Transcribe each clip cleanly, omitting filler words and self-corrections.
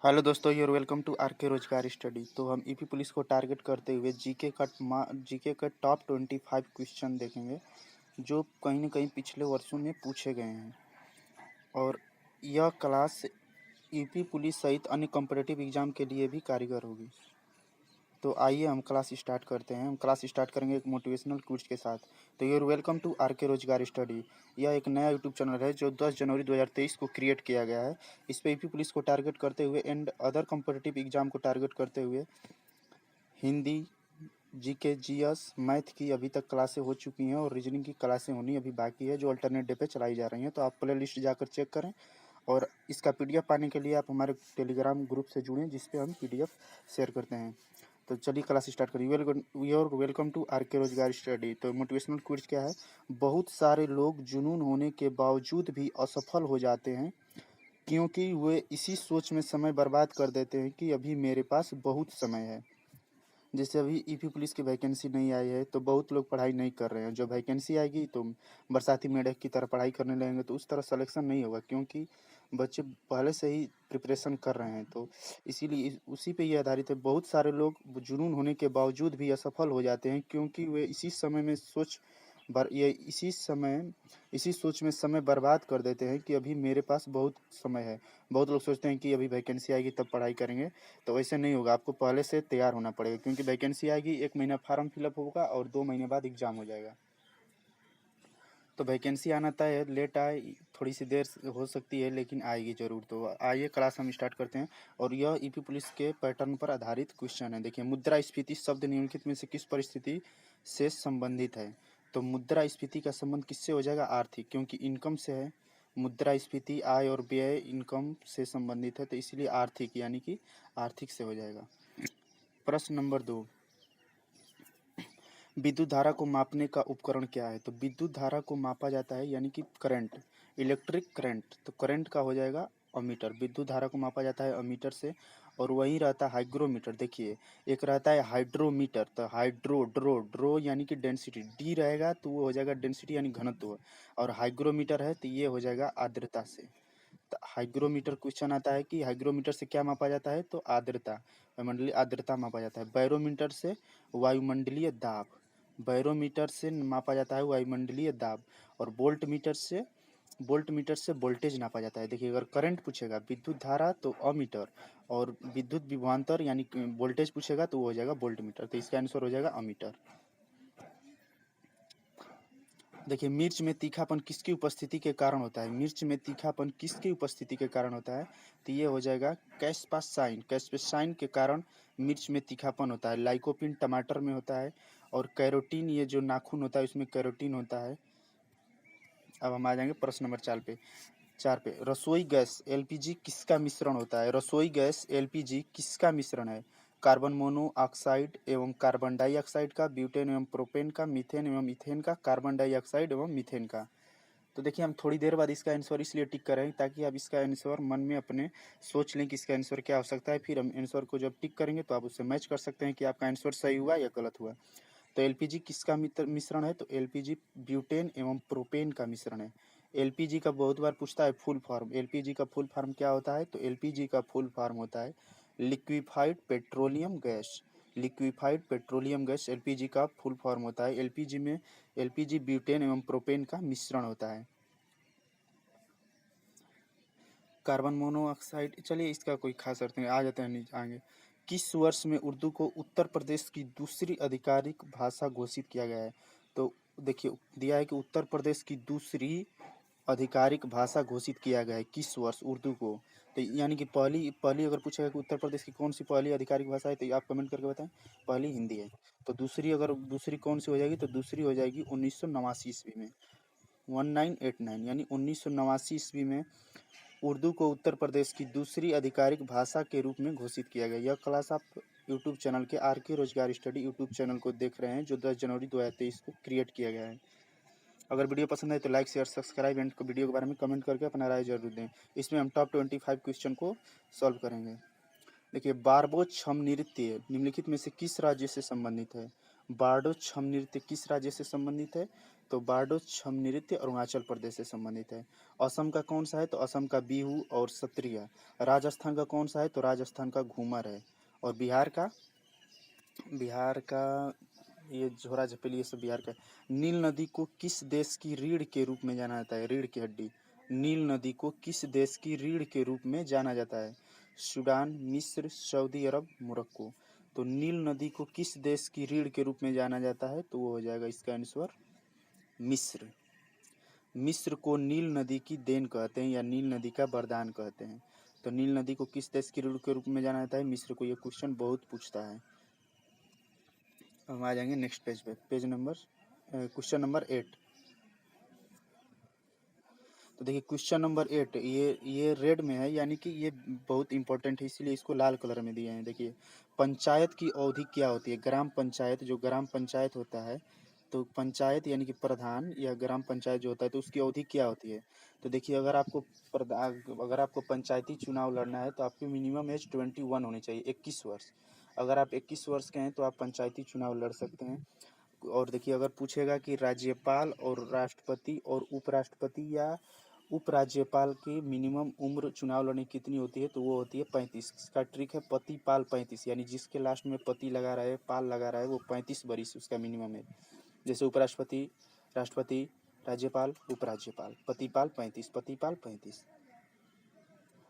Hello दोस्तों, your welcome to are K Rozgar study. तो हम ईपी पुलिस को टारगेट करते हुए जीके का टॉप 25 क्वेश्चन देखेंगे जो कहीं ना कहीं पिछले वर्षों में पूछे गए हैं। और यह क्लास ईपी पुलिस सहित अन्य कॉम्पिटिटिव एग्जाम के लिए भी कारगर होगी। तो आइए हम क्लास स्टार्ट करते हैं। हम क्लास स्टार्ट करेंगे एक मोटिवेशनल क्विज के साथ। तो your welcome to are K Rozgar study. यह एक नया यूट्यूब चैनल है जो 10 जनवरी 2023 को क्रिएट किया गया है। इस पे यूपी पुलिस को टारगेट करते हुए एंड अदर कॉम्पिटिटिव एग्जाम को टारगेट करते हुए हिंदी, जीके, जीएस, मैथ की अभी तक क्लासें हो चुकी हैं और रीजनिंग की क्लासें होनी अभी बाकी है जो अल्टरनेट डे पे चलाई जा रही हैं। तो आप प्ले लिस्ट जाकर चेक करें और इसका पीडीएफ पाने के लिए आप हमारे टेलीग्राम ग्रुप से जुड़ें जिस पे हम पीडीएफ शेयर करते हैं। तो चलिए क्लास स्टार्ट करिए। Welcome to are K Rozgar study. तो मोटिवेशनल क्विज क्या है? बहुत सारे लोग जुनून होने के बावजूद भी असफल हो जाते हैं क्योंकि वे इसी सोच में समय बर्बाद कर देते हैं कि अभी मेरे पास बहुत समय है। जैसे अभी ईपी पुलिस की वैकेंसी नहीं आई है तो बहुत लोग पढ़ाई नहीं कर रहे हैं। जो वैकेंसी आएगी तो बरसाती मेढक की तरह पढ़ाई करने लगेंगे तो उस तरह सिलेक्शन नहीं होगा क्योंकि बच्चे पहले से ही प्रिपरेशन कर रहे हैं। तो इसीलिए उसी पे ये आधारित है। बहुत सारे लोग जुनून होने के बावजूद भी असफल हो जाते हैं क्योंकि वे इसी समय में ये इसी सोच में समय बर्बाद कर देते हैं कि अभी मेरे पास बहुत समय है। बहुत लोग सोचते हैं कि अभी वैकेंसी आएगी तब पढ़ाई करेंगे, तो वैसे नहीं होगा। आपको पहले से तैयार होना पड़ेगा क्योंकि वैकेंसी आएगी, 1 महीना फॉर्म फिलअप होगा और 2 महीने बाद एग्जाम हो जाएगा। तो वैकेंसी आना तय है, लेट आए, थोड़ी सी देर हो सकती है लेकिन आएगी जरूर। तो आइए क्लास हम स्टार्ट करते हैं। और यह ईपी पुलिस के पैटर्न पर आधारित क्वेश्चन है। देखिए, मुद्रास्फीति शब्द निम्नलिखित में से किस परिस्थिति से संबंधित है? तो मुद्रास्फीति का संबंध किससे हो जाएगा? आर्थिक, क्योंकि इनकम से है। मुद्रास्फीति आय और व्यय इनकम से संबंधित है तो इसलिए आर्थिक यानी कि आर्थिक से हो जाएगा। प्रश्न नंबर 2, विद्युत धारा को मापने का उपकरण क्या है? तो विद्युत धारा को मापा जाता है यानी कि करंट, इलेक्ट्रिक करंट। तो करंट का हो जाएगा अमीटर। विद्युत धारा को मापा जाता है अमीटर से। और वही रहता है हाइग्रोमीटर। देखिए, एक रहता है हाइड्रोमीटर। तो हाइड्रो ड्रो ड्रो यानी कि डेंसिटी, डी रहेगा तो वो हो जाएगा डेंसिटी यानी घनत्व। और हाइग्रोमीटर है तो ये हो जाएगा आर्द्रता से। तो हाइग्रोमीटर क्वेश्चन आता है कि हाइग्रोमीटर से क्या मापा जाता है? तो आर्द्रता, वायुमंडलीय आर्द्रता मापा जाता है। बैरोमीटर से वायुमंडलीय दाब, बैरोमीटर से मापा जाता है वायुमंडलीय दाब। और वोल्ट मीटर से वोल्टेज नापा जाता है। देखिए, अगर करंट पूछेगा, विद्युत धारा तो अमीटर, और विद्युत विभवांतर यानी वोल्टेज पूछेगा तो वो हो जाएगा वोल्ट मीटर। तो इसका आंसर हो जाएगा अमीटर। देखिए, मिर्च में तीखापन किसकी उपस्थिति के कारण होता है? मिर्च में तीखापन किसकी उपस्थिति के कारण होता है? तो ये हो जाएगा कैस्पासाइन। कैस्पासाइन के कारण मिर्च में तीखापन होता है। लाइकोपिन टमाटर में होता है। और कैरोटीन, ये जो नाखून होता है उसमें कैरोटीन होता है। अब हम आ जाएंगे प्रश्न नंबर 4 पे। रसोई गैस एलपीजी किसका मिश्रण होता है? रसोई गैस एलपीजी किसका मिश्रण है? कार्बन मोनोऑक्साइड एवं कार्बन डाइऑक्साइड का, ब्यूटेन एवं प्रोपेन का, मीथेन एवं ईथेन का, कार्बन डाइऑक्साइड एवं मीथेन का। तो देखिए, हम थोड़ी देर बाद इसका आंसर इसलिए टिक करें ताकि आप इसका आंसर मन में अपने सोच लें कि इसका आंसर क्या हो सकता है। फिर हम आंसर को जब टिक करेंगे तो आप उससे मैच कर सकते हैं कि आपका आंसर सही हुआ या गलत हुआ। तो एलपीजी किसका मिश्रण है? तो एलपीजी ब्यूटेन एवं प्रोपेन का मिश्रण है। एलपीजी का बहुत बार पूछता है फुल फॉर्म। एलपीजी का फुल फॉर्म क्या होता है? तो एलपीजी का फुल फॉर्म होता है liquefied petroleum gas. Liquefied petroleum gas LPG का फुल फॉर्म होता है। एलपीजी में एलपीजी ब्यूटेन एवं प्रोपेन का मिश्रण होता है। कार्बन मोनोऑक्साइड, चलिए इसका कोई खास अर्थ नहीं, आ जाते हैं आगे। किस वर्ष में उर्दू को उत्तर प्रदेश की दूसरी आधिकारिक भाषा घोषित किया गया है? तो देखिए, दिया है कि उत्तर प्रदेश की दूसरी आधिकारिक भाषा घोषित किया गया है किस वर्ष उर्दू को। तो यानी कि पहली पहली अगर पूछेगा कि उत्तर प्रदेश की कौन सी पहली आधिकारिक भाषा है तो आप कमेंट करके बताएं। पहली हिंदी है। तो दूसरी, अगर दूसरी कौन सी हो जाएगी तो दूसरी हो जाएगी 1989 ईस्वी में। 1989 यानी 1989 ईस्वी में उर्दू को उत्तर प्रदेश की दूसरी आधिकारिक भाषा के रूप में घोषित किया गया। यह क्लास आप यूट्यूब चैनल के are K Rozgar study YouTube channel को देख रहे हैं जो 10 जनवरी 2023 को क्रिएट किया गया है। अगर वीडियो पसंद आए तो like share subscribe and video के बारे में कमेंट करके अपना राय जरूर दें। इसमें हम टॉप 25 क्वेश्चन को सॉल्व करेंगे। देखिए, बारबो छम नृत्य निम्नलिखित में से किस राज्य से संबंधित है? बारडो छम नृत्य किस राज्य से संबंधित है? तो बारडो छम नृत्य अरुणाचल प्रदेश से संबंधित है। असम का कौन सा है? तो असम का बिहू और सत्रिया। राजस्थान का कौन सा है? तो राजस्थान का घूमर है। और बिहार का ये झोरा झपेली, ये सब बिहार का। नील नदी को किस देश की रीढ़ के रूप में जाना जाता है? रीढ़ की हड्डी। नील नदी को किस देश की रीढ़ के रूप में जाना जाता है? सूडान, मिस्र, सऊदी अरब, मोरक्को। तो नील नदी को किस देश की रीढ़ के रूप में जाना जाता है? तो वो हो जाएगा इसका आंसर मिस्र। मिस्र को नील नदी की देन कहते हैं या नील नदी का वरदान कहते हैं। तो नील नदी को किस देश की रीढ़ के रूप में जाना जाता है? मिस्र को। ये क्वेश्चन बहुत पूछता है। हम आ जाएंगे नेक्स्ट पेज पे, क्वेश्चन नंबर 8। तो देखिए क्वेश्चन नंबर 8, ये रेड में है, यानी कि ये बहुत इंपॉर्टेंट है, इसीलिए इसको लाल कलर में दिए हैं। देखिए, पंचायत की अवधि क्या होती है? ग्राम पंचायत, जो ग्राम पंचायत होता है, तो पंचायत यानी कि प्रधान या ग्राम पंचायत जो होता है, तो उसकी अवधि क्या होती है? तो देखिए, अगर आपको पंचायती चुनाव लड़ना है तो आपकी मिनिमम एज 21 होनी चाहिए, 21 वर्ष। अगर आप 21 वर्ष के हैं तो आप पंचायती चुनाव लड़ सकते हैं। और देखिए, अगर पूछेगा कि राज्यपाल और राष्ट्रपति और उपराष्ट्रपति या उपराज्यपाल की मिनिमम उम्र चुनाव लड़ने की कितनी होती है? तो वो होती है 35। इसका ट्रिक है पति पाल 35, यानी जिसके लास्ट में पति लगा रहा है, पाल लगा रहा है, वो 35 वर्ष उसका मिनिमम है। जैसे उपराष्ट्रपति, राष्ट्रपति, राज्यपाल, उपराज्यपाल, पति पाल 35, पति पाल 35।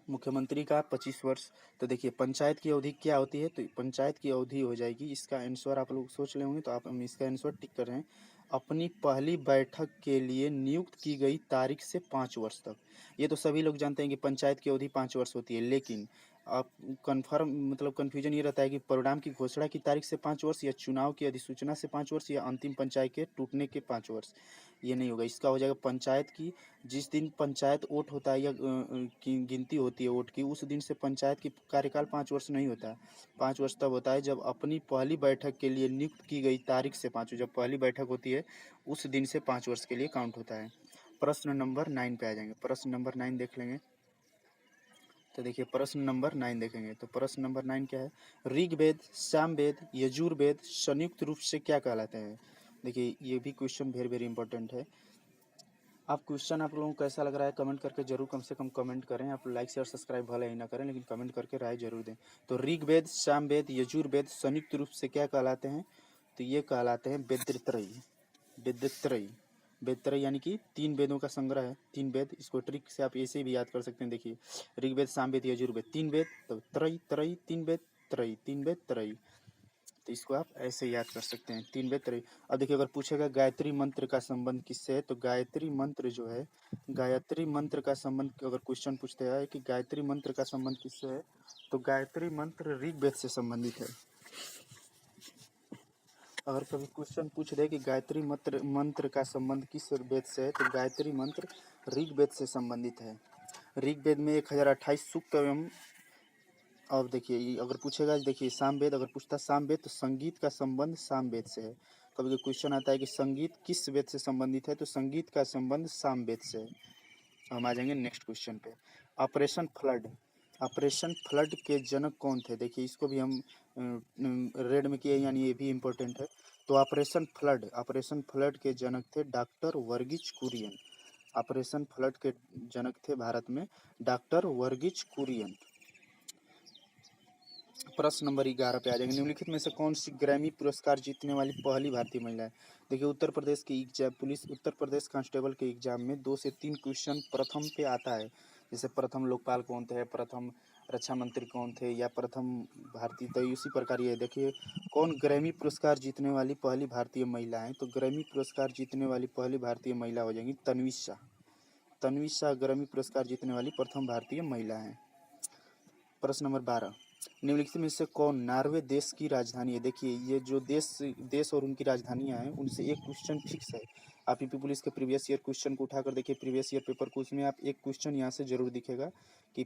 मुख्यमंत्री का 25 वर्ष। तो देखिए, पंचायत की अवधि क्या होती है? तो पंचायत की अवधि हो जाएगी, इसका आंसर आप लोग सोच ले होंगे, तो आप हम इसका आंसर टिक कर रहे हैं, अपनी पहली बैठक के लिए नियुक्त की गई तारीख से 5 वर्ष तक। ये तो सभी लोग जानते हैं कि पंचायत की अवधि 5 वर्ष होती है, लेकिन आप कन्फर्म मतलब कन्फ्यूजन ये रहता है कि परिणाम की घोषणा की तारीख से 5 वर्ष, या चुनाव की अधिसूचना से 5 वर्ष, या अंतिम पंचायत के टूटने के 5 वर्ष। ये नहीं होगा, इसका हो जाएगा पंचायत की, जिस दिन पंचायत वोट होता है या गिनती होती है वोट की, उस दिन से पंचायत की कार्यकाल 5 वर्ष नहीं होता है। 5 वर्ष तब होता है जब अपनी पहली बैठक के लिए नियुक्त की गई तारीख से 5, जब पहली बैठक होती है उस दिन से 5 वर्ष के लिए काउंट होता है। प्रश्न नंबर 9 पे आ जाएंगे। प्रश्न नंबर 9 देख लेंगे। तो देखिए, प्रश्न नंबर 9 देखेंगे तो प्रश्न नंबर 9 क्या है? ऋग्वेद, सामवेद, यजुर्वेद संयुक्त रूप से क्या कहलाते हैं? देखिए, ये भी क्वेश्चन वेरी वेरी इंपॉर्टेंट है। आप लोगों को कैसा लग रहा है कमेंट करके जरूर, कम से कम कमेंट करें। आप लाइक शेयर सब्सक्राइब भले ही ना करें, लेकिन कमेंट करके राय जरूर दें। तो ऋग्वेद, सामवेद, यजुर्वेद संयुक्त रूप से क्या कहलाते हैं? तो ये कहलाते हैं वेदत्रयी। वेदत्रयी, वेदत्रयी यानी कि 3 वेदों का संग्रह है। 3 वेद, इसको ट्रिक से आप ऐसे भी याद कर सकते हैं। देखिए, ऋग्वेद, सामवेद, यजुर्वेद, 3 वेद, तो त्रयी त्रयी 3 वेद, त्रयी 3 वेद त्रयी। तो इसको आप ऐसे याद कर सकते हैं, 3 वेद त्रयी। अब देखिए, अगर पूछेगा गायत्री मंत्र का संबंध किससे है, तो गायत्री मंत्र जो है, गायत्री मंत्र का संबंध, अगर क्वेश्चन पूछते हैं कि गायत्री मंत्र का संबंध किससे है, तो गायत्री मंत्र ऋग्वेद से संबंधित है। अगर कभी क्वेश्चन पूछ दे कि गायत्री मंत्र का संबंध किस वेद से है, तो गायत्री मंत्र ऋग्वेद से संबंधित है। ऋग्वेद में 1028 सूक्त एवं, अब देखिए, अगर पूछेगा, देखिए सामवेद, अगर पूछता सामवेद, तो संगीत का संबंध सामवेद से है। कभी क्वेश्चन आता है कि संगीत किस वेद से संबंधित है, तो संगीत का संबंध सामवेद से है। हम आ जाएंगे नेक्स्ट क्वेश्चन पे। ऑपरेशन फ्लड, ऑपरेशन फ्लड के जनक कौन थे? देखिए, इसको भी हम रेड में किए, यानी ये भी इम्पोर्टेंट है। तो ऑपरेशन फ्लड के जनक थे doctor Varghese Kurien. Operation flood के जनक थे भारत में डॉक्टर वर्गीज कुरियन। प्रश्न नंबर 11 पे आ जाएंगे। निम्नलिखित में से कौन सी ग्रैमी पुरस्कार जीतने वाली पहली भारतीय महिला है? देखिए, उत्तर प्रदेश कांस्टेबल के एग्जाम में 2 से 3 क्वेश्चन प्रथम पे आता है। जैसे प्रथम लोकपाल कौन थे, प्रथम रक्षा मंत्री कौन थे, या प्रथम भारतीय, तो इसी प्रकार ये देखिए, कौन ग्रैमी पुरस्कार जीतने वाली पहली भारतीय महिला है? तो ग्रैमी पुरस्कार जीतने वाली पहली भारतीय महिला हो जाएंगी तन्वी शाह। तन्वी शाह ग्रैमी पुरस्कार जीतने वाली प्रथम भारतीय महिला है। प्रश्न नंबर 12, निम्नलिखित में से कौन नॉर्वे देश की राजधानी है? देखिए, ये जो देश और उनकी राजधानियां हैं, उनसे एक क्वेश्चन फिक्स है। आप यूपी पुलिस के प्रीवियस ईयर क्वेश्चन को उठाकर देखिए, प्रीवियस ईयर पेपर को, उसमें आप एक क्वेश्चन यहाँ से जरूर दिखेगा कि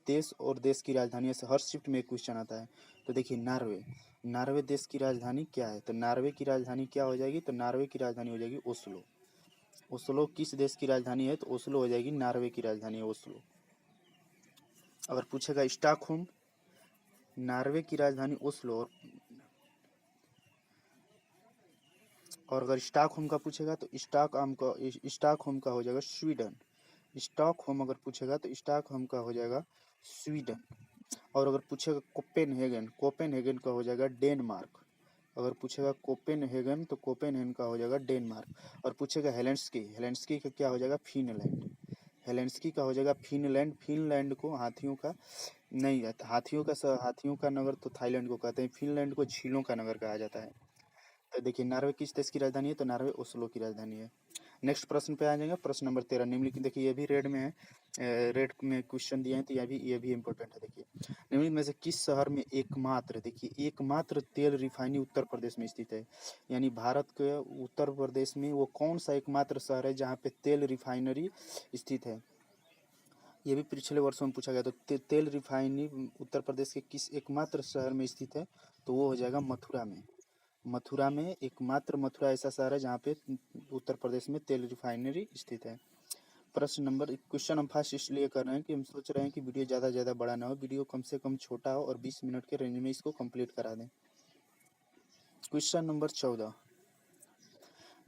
देश और देश की राजधानी से हर शिफ्ट में एक क्वेश्चन आता है। तो देखिए, नॉर्वे देश की राजधानी क्या है? तो नॉर्वे की राजधानी क्या हो जाएगी? तो नॉर्वे की राजधानी हो जाएगी ओस्लो। ओस्लो किस देश की राजधानी है? तो ओस्लो हो जाएगी नॉर्वे की राजधानी है, ओस्लो। अगर पूछेगा स्टॉकहोम, नॉर्वे की राजधानी ओस्लो, और अगर स्टॉकहोम का पूछेगा तो स्टॉकहोम का हो जाएगा स्वीडन। स्टॉकहोम अगर पूछेगा तो स्टॉकहोम का हो जाएगा स्वीडन। और अगर पूछेगा कोपेनहेगन, कोपेनहेगन का हो जाएगा डेनमार्क। अगर पूछेगा कोपेनहेगन तो कोपेनहेगन का हो जाएगा डेनमार्क। और पूछेगा हेलेंस्की, हेलेंस्की का क्या हो जाएगा फिनलैंड। हेलेंस्की का हो जाएगा फिनलैंड। फिनलैंड को हाथियों का नहीं, हाथियों का नगर तो थाईलैंड को कहते हैं, फिनलैंड को झीलों का नगर कहा जाता है। तो देखिए नॉर्वे किस देश की राजधानी है, तो नॉर्वे ओस्लो की राजधानी है। नेक्स्ट प्रश्न पे आ जाएंगे, प्रश्न नंबर 13 निम्नलिखित, देखिए ये भी रेड में है, रेड में क्वेश्चन दिए हैं तो ये भी इंपॉर्टेंट है। देखिए निम्नलिखित में से किस शहर में एकमात्र, देखिए एकमात्र तेल रिफाइनरी उत्तर प्रदेश में स्थित है। यानी भारत के उत्तर प्रदेश में वो कौन सा एकमात्र शहर है जहाँ पे तेल रिफाइनरी स्थित है। ये भी पिछले वर्षों में पूछा गया। तो तेल रिफाइनरी उत्तर प्रदेश के किस एकमात्र शहर में स्थित है, तो वो हो जाएगा मथुरा में। मथुरा में एकमात्र, मथुरा ऐसा शहर है जहाँ पे उत्तर प्रदेश में तेल रिफाइनरी स्थित है। क्वेश्चन हम फर्स्ट इसलिए कर रहे हैं कि हम सोच रहे हैं कि वीडियो ज़्यादा ज़्यादा बड़ा ना हो, वीडियो कम से कम छोटा हो और 20 मिनट के रेंज में इसको कंप्लीट करा दें। क्वेश्चन नंबर 14,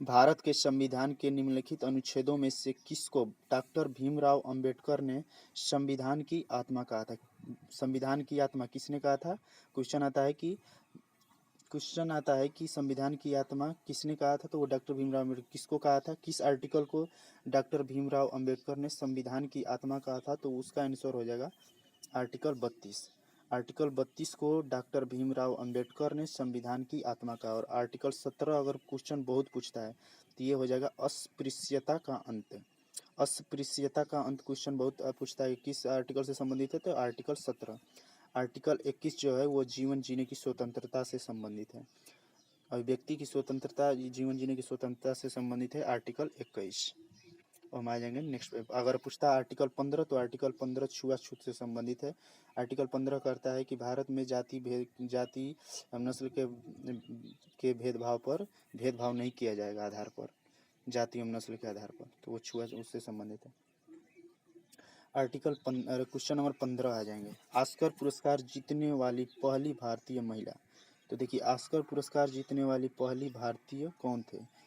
भारत के संविधान के निम्नलिखित अनुच्छेदों में से किसको डॉक्टर भीमराव अंबेडकर ने संविधान की आत्मा कहा था। संविधान की आत्मा किसने कहा था। क्वेश्चन आता है कि संविधान की आत्मा किसने कहा था, तो वो डॉक्टर भीमराव अम्बेडकर। किसको कहा था, किस आर्टिकल को डॉक्टर भीमराव अंबेडकर ने संविधान की आत्मा कहा था, तो उसका आंसर हो जाएगा आर्टिकल 32। आर्टिकल 32 को डॉक्टर भीमराव अंबेडकर ने संविधान की आत्मा कहा। और आर्टिकल 17 अगर क्वेश्चन बहुत पूछता है तो ये हो जाएगा अस्पृश्यता का अंत। अस्पृश्यता का अंत क्वेश्चन बहुत पूछता है, किस आर्टिकल से संबंधित है, तो आर्टिकल 17। आर्टिकल 21 जो है वो जीवन जीने की स्वतंत्रता से संबंधित है। अभिव्यक्ति की स्वतंत्रता, जीवन जीने की स्वतंत्रता से संबंधित है आर्टिकल 21। और हम आ जाएंगे नेक्स्ट पे। अगर पूछता है आर्टिकल 15 तो आर्टिकल 15 छुआछूत से संबंधित है। आर्टिकल 15 कहता है कि भारत में जाति नस्ल के भेदभाव पर भेदभाव नहीं किया जाएगा आधार पर, जाति एवं नस्ल के आधार पर, तो वो छुआ उससे संबंधित है। क्वेश्चन नंबर 15 आ जाएंगे, ऑस्कर पुरस्कार जीतने वाली पहली भारतीय महिला। तो देखिए ऑस्कर पुरस्कार जीतने वाली पहली भारतीय कौन थे,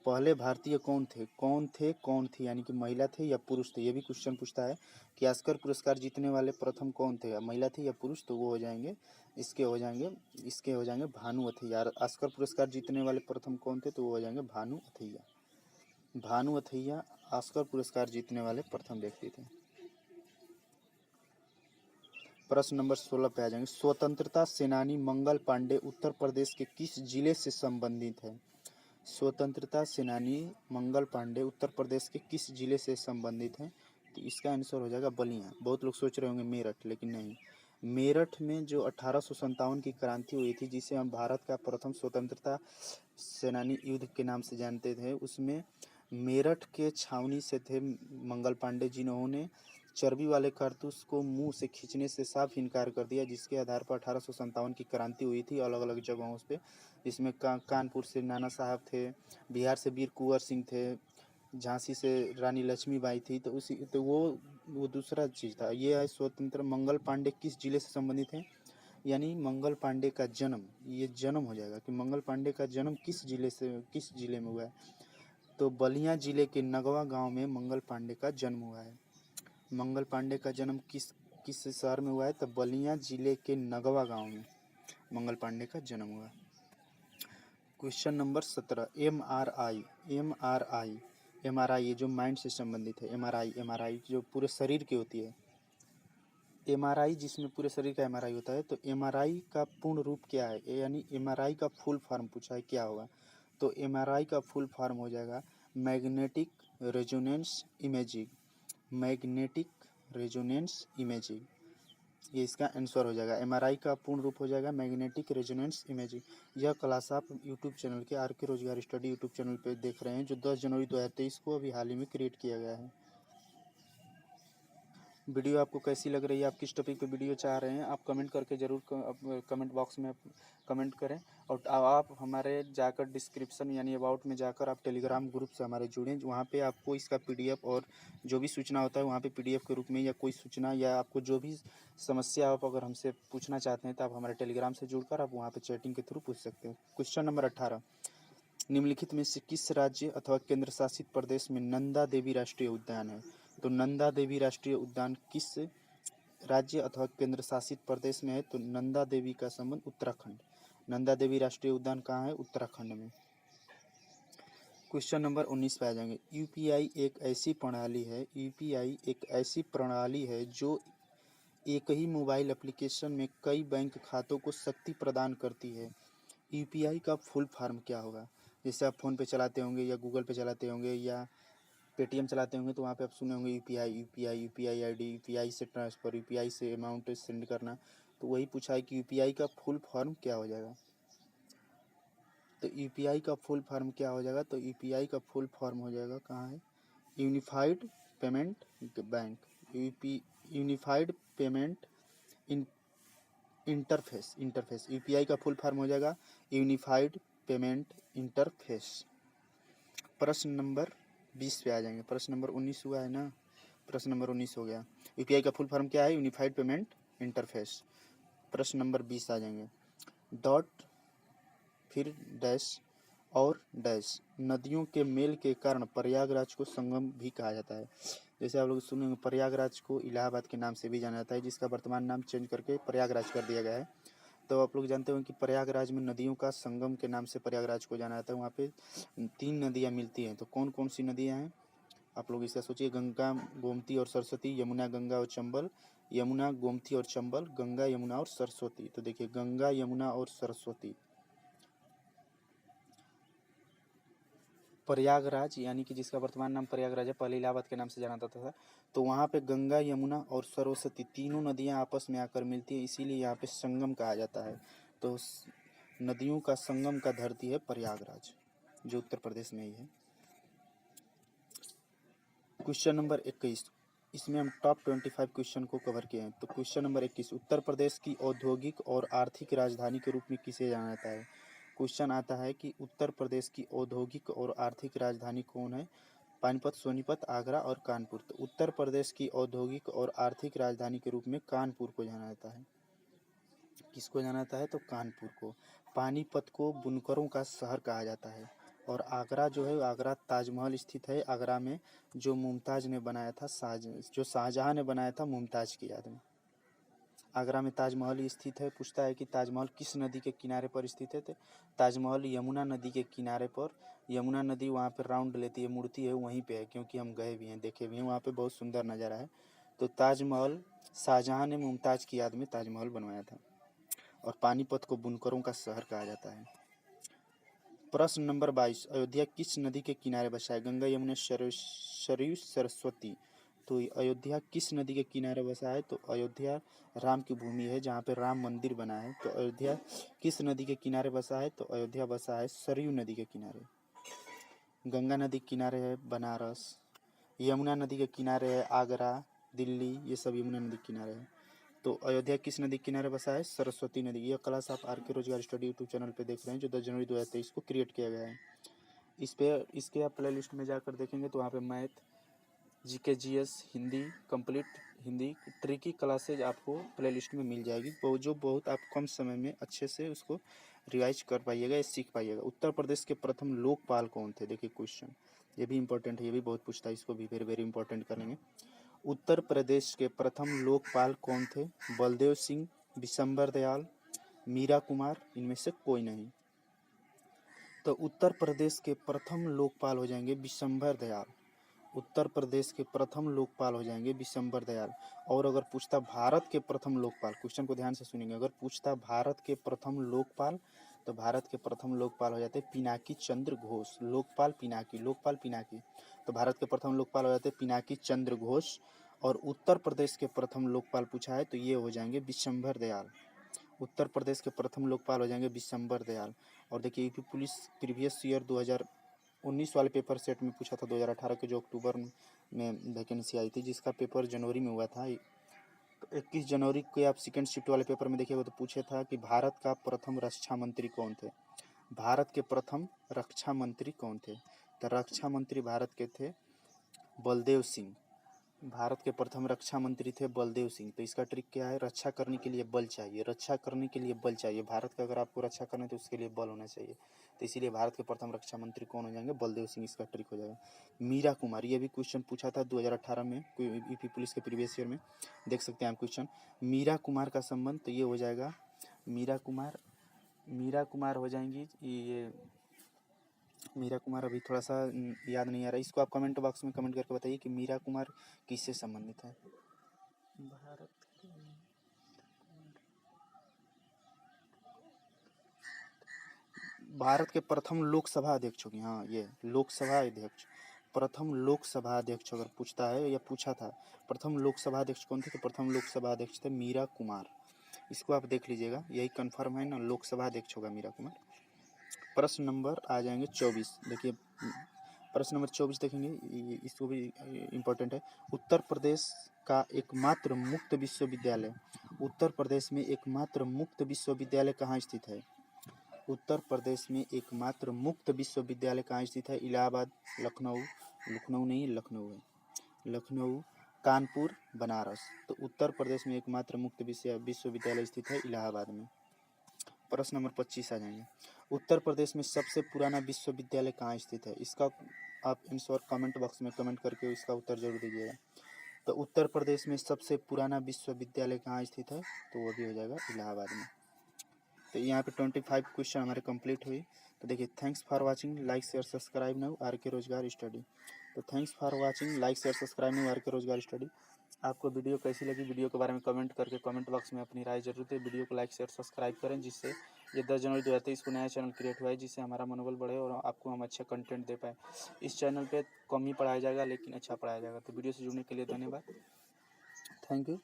पहले भारतीय कौन थे यानी कि महिला थे या पुरुष थे। ये भी क्वेश्चन पूछता है कि ऑस्कर पुरस्कार जीतने वाले प्रथम कौन थे, महिला थे या पुरुष, तो वो हो जाएंगे इसके हो जाएंगे भानु अथैया। ऑस्कर पुरस्कार जीतने वाले प्रथम कौन थे, तो वो हो जाएंगे भानु अथैया। भानु अथैया ऑस्कर पुरस्कार जीतने वाले प्रथम व्यक्ति थे। प्रश्न नंबर 16 पे आ जाएंगे, स्वतंत्रता सेनानी मंगल पांडे उत्तर प्रदेश के किस जिले से संबंधित है। स्वतंत्रता सेनानी मंगल पांडे उत्तर प्रदेश के किस जिले से संबंधित हैं, तो इसका आंसर हो जाएगा बलिया। बहुत लोग सोच रहे होंगे मेरठ, लेकिन नहीं। मेरठ में जो 1857 की क्रांति हुई थी, जिसे हम भारत का प्रथम स्वतंत्रता सेनानी युद्ध के नाम से जानते थे, उसमें मेरठ के छावनी से थे मंगल पांडे, जिन्होंने चर्बी वाले कारतूस को मुंह से खींचने से साफ इनकार कर दिया, जिसके आधार पर 1857 की क्रांति हुई थी अलग अलग जगहों पे। इसमें कानपुर से नाना साहब थे, बिहार से वीर कुंवर सिंह थे, झांसी से रानी लक्ष्मीबाई थी। तो वो दूसरा चीज़ था। ये है स्वतंत्र। मंगल पांडे किस जिले से संबंधित है, यानी मंगल पांडे का जन्म, ये जन्म हो जाएगा कि मंगल पांडे का जन्म किस जिले में हुआ है, तो बलिया जिले के नगवा गांव में मंगल पांडे का जन्म हुआ है। मंगल पांडे का जन्म किस शहर में हुआ है, तो बलिया जिले के नगवा गांव में मंगल पांडे का जन्म हुआ। क्वेश्चन नंबर 17, एमआरआई ये जो माइंड से संबंधित है। एमआरआई जो पूरे शरीर की होती है, एमआरआई जिसमें पूरे शरीर का एमआरआई होता है, तो एमआरआई का पूर्ण रूप क्या है, यानी एमआरआई का फुल फॉर्म पूछा है क्या होगा, तो एमआरआई का फुल फॉर्म हो जाएगा magnetic resonance imaging. Magnetic resonance imaging, ये इसका आंसर हो जाएगा। एमआरआई का पूर्ण रूप हो जाएगा मैग्नेटिक रेजोनेंस इमेजिंग। यह क्लास आप यूट्यूब चैनल के are K Rozgar study YouTube channel पे देख रहे हैं, जो 10 जनवरी 2023 को अभी हाल ही में क्रिएट किया गया है। वीडियो आपको कैसी लग रही है, आप किस टॉपिक पे वीडियो चाह रहे हैं, आप कमेंट करके ज़रूर कमेंट बॉक्स में कमेंट करें। और आप हमारे जाकर डिस्क्रिप्शन यानी अबाउट में जाकर आप टेलीग्राम ग्रुप से हमारे जुड़ें, वहाँ पे आपको इसका पीडीएफ और जो भी सूचना होता है वहाँ पे पीडीएफ के रूप में, या कोई सूचना या आपको जो भी समस्या आप अगर हमसे पूछना चाहते हैं, तो आप हमारे टेलीग्राम से जुड़कर आप वहाँ पर चैटिंग के थ्रू पूछ सकते हैं। क्वेश्चन नंबर 18, निम्नलिखित में से किस राज्य अथवा केंद्र शासित प्रदेश में नंदा देवी राष्ट्रीय उद्यान है? तो नंदा देवी राष्ट्रीय उद्यान किस राज्य अथवा केंद्र शासित प्रदेश में है? तो नंदा देवी का संबंध उत्तराखंड। नंदा देवी राष्ट्रीय उद्यान कहाँ है? उत्तराखंड में। क्वेश्चन नंबर 19 पे आ जाएंगे। यूपीआई एक ऐसी प्रणाली है जो एक ही मोबाइल एप्लीकेशन में कई बैंक खातों को शक्ति प्रदान करती है। यूपीआई का फुल फॉर्म क्या होगा? जैसे आप फ़ोन पे चलाते होंगे या गूगल पे चलाते होंगे या पेटीएम चलाते होंगे तो वहाँ पे आप सुने होंगे यूपीआई आईडी, यूपीआई से ट्रांसफ़र, यूपीआई से अमाउंट सेंड करना। तो वही पूछा है कि यूपीआई का फुल फॉर्म क्या हो जाएगा? तो यूपीआई का फुल फॉर्म क्या हो जाएगा? तो यूपीआई का फुल फॉर्म हो जाएगा, कहाँ है? Unified payment bank, unified payment interface. UPI का फुल फॉर्म हो जाएगा यूनिफाइड पेमेंट इंटरफेस। प्रश्न नंबर 20 पे आ जाएंगे। प्रश्न नंबर 19 हुआ है ना, प्रश्न नंबर 19 हो गया। यूपीआई का फुल फॉर्म क्या है? Unified payment interface. प्रश्न नंबर 20 आ जाएंगे। डॉट, फिर डैश और डैश नदियों के मेल के कारण प्रयागराज को संगम भी कहा जाता है। जैसे आप लोग सुनेंगे, प्रयागराज को इलाहाबाद के नाम से भी जाना जाता है, जिसका वर्तमान नाम चेंज करके प्रयागराज कर दिया गया है। तो आप लोग जानते हो कि प्रयागराज में नदियों का संगम के नाम से प्रयागराज को जाना जाता है। वहाँ पे 3 नदियाँ मिलती हैं। तो कौन कौन सी नदियाँ हैं आप लोग इसका सोचिए? गंगा, गोमती और सरस्वती, यमुना, गंगा और चंबल, यमुना, गोमती और चंबल, गंगा, यमुना और सरस्वती। तो देखिए, गंगा, यमुना और सरस्वती। प्रयागराज यानी कि जिसका वर्तमान नाम प्रयागराज है, पहले इलाहाबाद के नाम से जाना जाता था। तो वहाँ पे गंगा, यमुना और सरस्वती तीनों नदियाँ आपस में आकर मिलती हैं, इसीलिए यहाँ पे संगम कहा जाता है। तो नदियों का संगम का धरती है प्रयागराज, जो उत्तर प्रदेश में ही है। क्वेश्चन नंबर 21, इसमें हम टॉप 25 क्वेश्चन को कवर किए हैं। तो क्वेश्चन नंबर 21, उत्तर प्रदेश की औद्योगिक और आर्थिक राजधानी के रूप में किसे जाना जाता है? क्वेश्चन आता है कि उत्तर प्रदेश की औद्योगिक और आर्थिक राजधानी कौन है? पानीपत, सोनीपत, आगरा और कानपुर। तो उत्तर प्रदेश की औद्योगिक और आर्थिक राजधानी के रूप में कानपुर को जाना जाता है। किसको जाना जाता है? तो कानपुर को। पानीपत को बुनकरों का शहर कहा जाता है। और आगरा जो है, आगरा ताजमहल स्थित है आगरा में, जो मुमताज़ ने बनाया था, जो शाहजहाँ ने बनाया था मुमताज़ की याद में। आगरा में ताजमहल स्थित है। पूछता है कि ताजमहल किस नदी के किनारे पर स्थित है? तो ताजमहल यमुना नदी के किनारे पर, यमुना नदी वहाँ पर राउंड लेती है, मुड़ती है, वहीं पे है, क्योंकि हम गए भी हैं, देखे भी हैं, वहाँ पे बहुत सुंदर नज़ारा है। तो ताजमहल शाहजहाँ ने मुमताज़ की याद में ताजमहल बनवाया था। और पानीपत को बुनकरों का शहर कहा जाता है। प्रश्न नंबर 22, अयोध्या किस नदी के किनारे बसा है? गंगा, यमुना, सरयू, सरस्वती। तो अयोध्या किस नदी के किनारे बसा है? तो अयोध्या राम की भूमि है, जहाँ पे राम मंदिर बना है। तो अयोध्या किस नदी के किनारे बसा है? तो अयोध्या बसा है सरयू नदी के किनारे। गंगा नदी के किनारे है बनारस, यमुना नदी के किनारे है आगरा, दिल्ली, ये सब यमुना नदी के किनारे है। तो अयोध्या किस नदी के किनारे बसा है? सरस्वती नदी। ये क्लास आप are K Rozgar study YouTube channel पे देख रहे हैं, जो 10 जनवरी 2023 को क्रिएट किया गया है। इसके आप प्ले लिस्ट में जाकर देखेंगे तो वहाँ पे math, GK, GS, Hindi complete, Hindi tricky classes आपको प्ले लिस्ट में मिल जाएगी, जो बहुत आप कम समय में अच्छे से उसको रिवाइज कर पाइएगा या सीख पाइएगा। उत्तर प्रदेश के प्रथम लोकपाल कौन थे? देखिए क्वेश्चन ये भी इंपॉर्टेंट है, ये भी बहुत पूछता है, इसको भी वेरी वेरी इंपॉर्टेंट करेंगे। उत्तर प्रदेश के प्रथम लोकपाल कौन थे? बलदेव सिंह, बिशंबर दयाल, मीरा कुमार, इनमें से कोई नहीं। तो उत्तर प्रदेश के प्रथम लोकपाल हो जाएंगे बिशंबर दयाल। उत्तर प्रदेश के प्रथम लोकपाल हो जाएंगे बिशंबर दयाल। और अगर पूछता भारत के प्रथम लोकपाल, क्वेश्चन को ध्यान से सुनेंगे, अगर पूछता भारत के प्रथम लोकपाल, तो भारत के प्रथम लोकपाल हो जाते पिनाकी चंद्र घोष। लोकपाल पिनाकी। तो भारत के प्रथम लोकपाल हो जाते पिनाकी चंद्र घोष। और उत्तर प्रदेश के प्रथम लोकपाल पूछा है तो ये हो जाएंगे बिशंबर दयाल। उत्तर प्रदेश के प्रथम लोकपाल हो जाएंगे बिशंबर दयाल। और देखिए, यूपी पुलिस प्रीवियस ईयर 2019 वाले पेपर सेट में पूछा था, 2018 के जो अक्टूबर में वैकेंसी आई थी, जिसका पेपर जनवरी में हुआ था। तो 21 जनवरी को आप सेकेंड शिफ्ट वाले पेपर में देखिएगा तो पूछे था कि भारत का प्रथम रक्षा मंत्री कौन थे? भारत के प्रथम रक्षा मंत्री कौन थे? तो रक्षा मंत्री भारत के थे बलदेव सिंह। भारत के प्रथम रक्षा मंत्री थे बलदेव सिंह। तो इसका ट्रिक क्या है, रक्षा करने के लिए बल चाहिए, रक्षा करने के लिए बल चाहिए। भारत का अगर आपको रक्षा करना है तो उसके लिए बल होना चाहिए। तो इसीलिए भारत के प्रथम रक्षा मंत्री कौन हो जाएंगे, बलदेव सिंह। इसका ट्रिक हो जाएगा। मीरा कुमार, ये भी क्वेश्चन पूछा था 2018 में यूपी पुलिस के प्रीवियस ईयर में, देख सकते हैं आप क्वेश्चन। मीरा कुमार का संबंध, तो ये हो जाएगा मीरा कुमार हो जाएंगी ये। मीरा कुमार अभी थोड़ा सा याद नहीं आ रहा, इसको आप कमेंट बॉक्स में कमेंट करके बताइए कि मीरा कुमार किससे संबंधित है। भारत के भारत के प्रथम लोकसभा अध्यक्ष होगी। हाँ, ये लोकसभा अध्यक्ष, प्रथम लोकसभा अध्यक्ष अगर पूछता है या पूछा था, प्रथम लोकसभा अध्यक्ष कौन थे, तो प्रथम लोकसभा अध्यक्ष थे मीरा कुमार। इसको आप देख लीजिएगा, यही कंफर्म है ना, लोकसभा अध्यक्ष होगा मीरा कुमार। प्रश्न नंबर आ जाएंगे 24। देखिए प्रश्न नंबर 24 देखेंगे, इसको भी इम्पोर्टेंट है। उत्तर प्रदेश का एकमात्र मुक्त विश्वविद्यालय, उत्तर प्रदेश में एकमात्र मुक्त विश्वविद्यालय कहाँ स्थित है। उत्तर प्रदेश में एकमात्र मुक्त विश्वविद्यालय कहाँ स्थित है, इलाहाबाद, लखनऊ, लखनऊ नहीं लखनऊ है, लखनऊ, कानपुर, बनारस। तो उत्तर प्रदेश में एकमात्र मुक्त विश्वविद्यालय स्थित है इलाहाबाद में। प्रश्न नंबर 25 आ जाएंगे। उत्तर प्रदेश में सबसे पुराना विश्वविद्यालय कहाँ स्थित है। इसका आप आंसर कमेंट बॉक्स में कमेंट करके इसका उत्तर जरूर दीजिएगा। तो उत्तर प्रदेश में सबसे पुराना विश्वविद्यालय कहाँ स्थित है, तो वो भी हो जाएगा इलाहाबाद में। तो यहाँ पे 25 क्वेश्चन हमारे कंप्लीट हुई। तो देखिए, thanks for watching, like share subscribe now R K Rozgar study. तो thanks for watching, like share subscribe now R K Rozgar study. आपको वीडियो कैसी लगी, वीडियो के बारे में कमेंट करके कमेंट बॉक्स में अपनी राय जरूर दें। वीडियो को लाइक शेयर सब्सक्राइब करें, जिससे ये 10 जनवरी 2023 को नया चैनल क्रिएट हुआ है, जिससे हमारा मनोबल बढ़े और आपको हम अच्छा कंटेंट दे पाए। इस चैनल पे कम ही पढ़ाया जाएगा लेकिन अच्छा पढ़ाया जाएगा। तो वीडियो से जुड़ने के लिए धन्यवाद, थैंक यू।